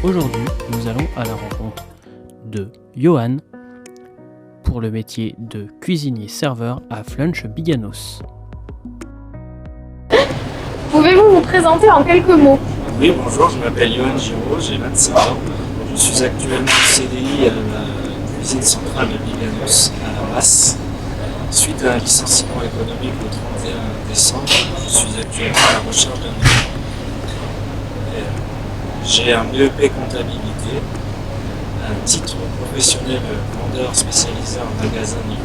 Aujourd'hui, nous allons à la rencontre de Johan pour le métier de cuisinier-serveur à Flunch Biganos. Pouvez-vous vous présenter en quelques mots? Oui, bonjour, je m'appelle Johan Giraud, j'ai 27 ans. Je suis actuellement CDI à la cuisine centrale de Biganos, à la Masse. Suite à un licenciement économique le 31 décembre, je suis actuellement à la recherche d'un emploi. J'ai un BEP comptabilité, un titre professionnel vendeur spécialisé en magasin niveau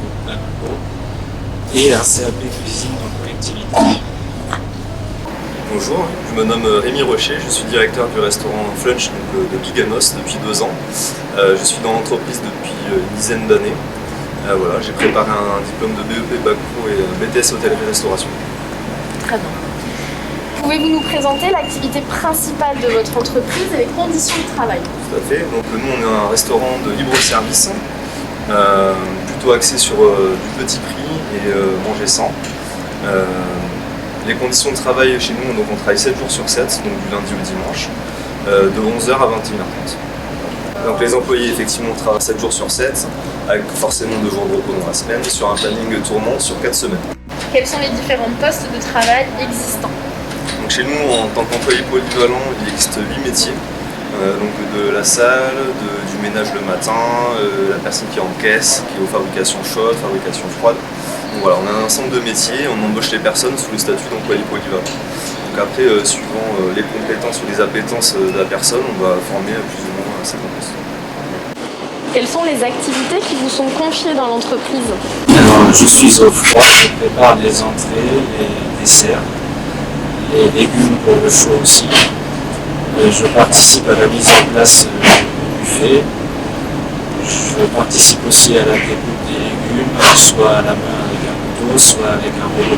1 et un CAP cuisine en collectivité. Bonjour, je me nomme Rémi Rocher, je suis directeur du restaurant Flunch de Biganos depuis 2 ans. Je suis dans l'entreprise depuis une dizaine d'années. Voilà, j'ai préparé un diplôme de BEP Bac Pro et BTS Hôtellerie-Restauration. Très bien. Pouvez-vous nous présenter l'activité principale de votre entreprise et les conditions de travail? Tout à fait, donc nous on est un restaurant de libre-service, plutôt axé sur du petit prix et manger sans. Les conditions de travail chez nous, donc on travaille 7 jours sur 7, donc du lundi au dimanche, de 11h à 21h30. Donc les employés effectivement travaillent 7 jours sur 7, avec forcément 2 jours de repos dans la semaine, sur un planning tournant sur 4 semaines. Quels sont les différents postes de travail existants? Donc chez nous, en tant qu'employé polyvalent, il existe 8 métiers. Donc de la salle, du ménage le matin, la personne qui est en caisse, qui est aux fabrications chaudes, fabrication froide. Donc voilà, on a un ensemble de métiers, on embauche les personnes sous le statut d'employé polyvalent. Donc après, suivant les compétences ou les appétences de la personne, on va former plus ou moins ces postes. Quelles sont les activités qui vous sont confiées dans l'entreprise? Alors, je suis au froid, je prépare les entrées, les desserts, les légumes pour le chaud aussi. Je participe à la mise en place du buffet. Je participe aussi à la découpe des légumes, soit à la main avec un couteau, soit avec un robot.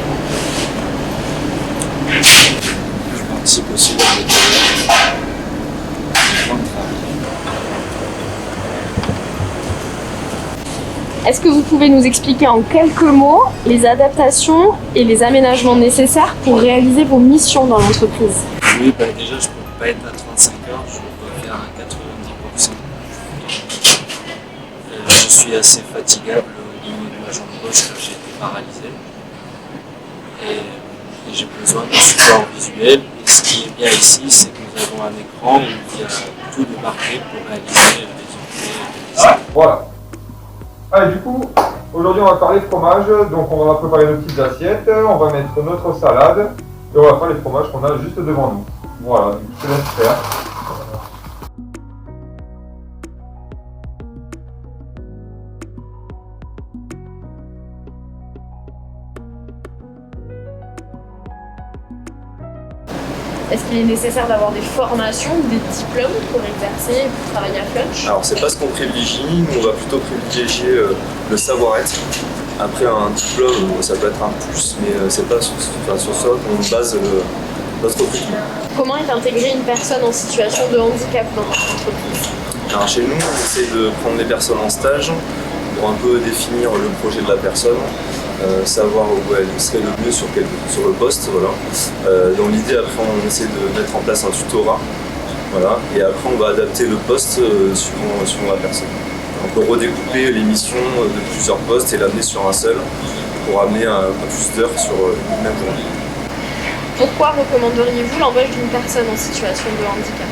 Je participe aussi au nettoyage. Est-ce que vous pouvez nous expliquer en quelques mots les adaptations et les aménagements nécessaires pour réaliser vos missions dans l'entreprise? Oui, déjà je ne peux pas être à 35 heures, je dois faire à 90%. Je suis assez fatigable au niveau de ma jambe gauche car j'ai été paralysé. Et j'ai besoin de support visuel. Et ce qui est bien ici, c'est que nous avons un écran où il y a tout débarqué pour réaliser les entrées. Voilà. Allez, du coup, aujourd'hui on va parler fromage, donc on va préparer nos petites assiettes, on va mettre notre salade et on va faire les fromages qu'on a juste devant nous. Voilà, je te laisse faire. Est-ce qu'il est nécessaire d'avoir des formations ou des diplômes pour exercer et pour travailler à Flunch? Alors c'est pas ce qu'on privilégie, nous on va plutôt privilégier le savoir-être. Après un diplôme, ça peut être un plus, mais c'est pas sur ça qu'on base notre recrutement. Comment est intégrée une personne en situation de handicap dans notre entreprise? Alors chez nous, on essaie de prendre les personnes en stage pour un peu définir le projet de la personne, savoir où elle serait le mieux sur le poste. Voilà. Dans l'idée, après, on essaie de mettre en place un tutorat. Voilà. Et après, on va adapter le poste suivant la personne. On peut redécouper les missions de plusieurs postes et l'amener sur un seul pour amener un plus d'heures sur une même journée. Pourquoi recommanderiez-vous l'embauche d'une personne en situation de handicap?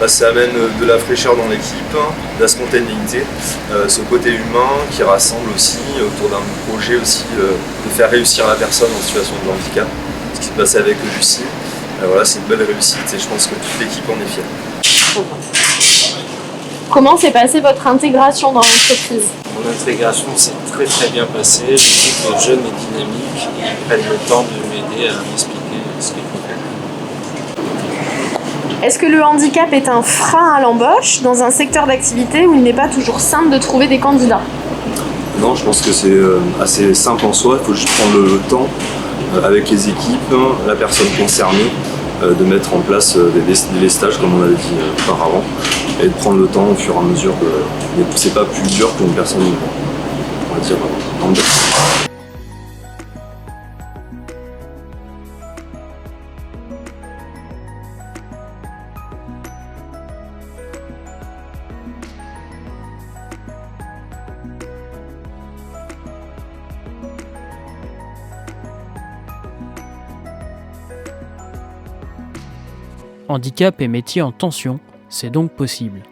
Ça amène de la fraîcheur dans l'équipe, de la spontanéité, ce côté humain qui rassemble aussi autour d'un projet aussi de faire réussir la personne en situation de handicap. Ce qui s'est passé avec Lucie, voilà, c'est une belle réussite et je pense que toute l'équipe en est fière. Comment s'est passée votre intégration dans l'entreprise? Mon intégration s'est très bien passée, l'équipe est jeune et dynamique, ils prennent le temps de m'aider à m'expliquer ce qu'il faut faire. Est-ce que le handicap est un frein à l'embauche dans un secteur d'activité où il n'est pas toujours simple de trouver des candidats? Non, je pense que c'est assez simple en soi, il faut juste prendre le temps avec les équipes, la personne concernée, de mettre en place des stages comme on avait dit auparavant et de prendre le temps au fur et à mesure mais c'est pas plus dur qu'une personne, on va dire, lambda. Handicap et métier en tension, c'est donc possible.